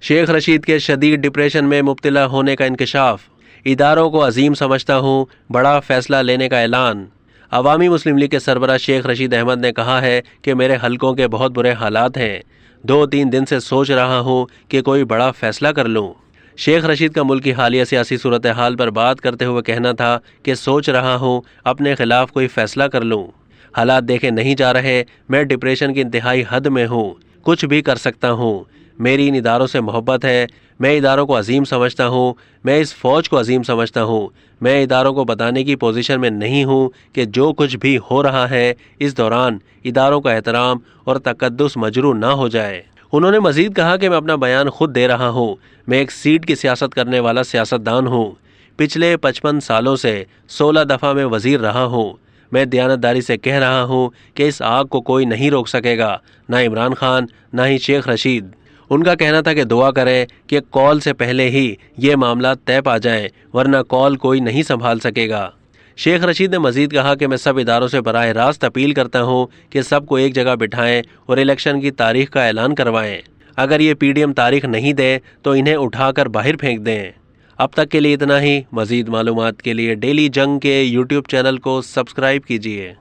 शेख रशीद के शदीद डिप्रेशन में मुब्तला होने का इंकशाफ। इदारों को अजीम समझता हूँ, बड़ा फैसला लेने का ऐलान। अवामी मुस्लिम लीग के सरबराह शेख रशीद अहमद ने कहा है कि मेरे हलकों के बहुत बुरे हालात हैं, 2-3 दिन से सोच रहा हूँ कि कोई बड़ा फैसला कर लूँ। शेख रशीद का मुल्क की हालिया सियासी सूरत हाल पर बात करते हुए कहना था कि सोच रहा हूँ अपने खिलाफ कोई फैसला कर लूँ। हालात देखे नहीं जा रहे, मैं डिप्रेशन की इंतहाई हद में हूँ, कुछ भी कर सकता हूँ। मेरी इन इदारों से मोहब्बत है, मैं इदारों को अजीम समझता हूँ, मैं इस फ़ौज को अजीम समझता हूँ। मैं इदारों को बताने की पोजीशन में नहीं हूँ कि जो कुछ भी हो रहा है इस दौरान इदारों का एहतराम और तकद्दुस मजरू ना हो जाए। उन्होंने मजीद कहा कि मैं अपना बयान खुद दे रहा हूँ, मैं एक सीट की सियासत करने वाला सियासतदान हूँ। पिछले 55 सालों से 16 दफ़ा मैं वज़ीर रहा हूँ। मैं दयानतदारी से कह रहा हूँ कि इस आग को कोई नहीं रोक सकेगा, ना इमरान खान, ना ही शेख रशीद। उनका कहना था कि दुआ करें कि कॉल से पहले ही ये मामला तय पा जाएं, वरना कॉल कोई नहीं संभाल सकेगा। शेख रशीद ने मजीद कहा कि मैं सब इदारों से बराह रास्त अपील करता हूँ कि सबको एक जगह बिठाएं और इलेक्शन की तारीख का ऐलान करवाएं। अगर ये PDM तारीख नहीं दे तो इन्हें उठाकर बाहर फेंक दें। अब तक के लिए इतना ही। मजीद मालूमात के लिए डेली जंग के YouTube चैनल को सब्सक्राइब कीजिए।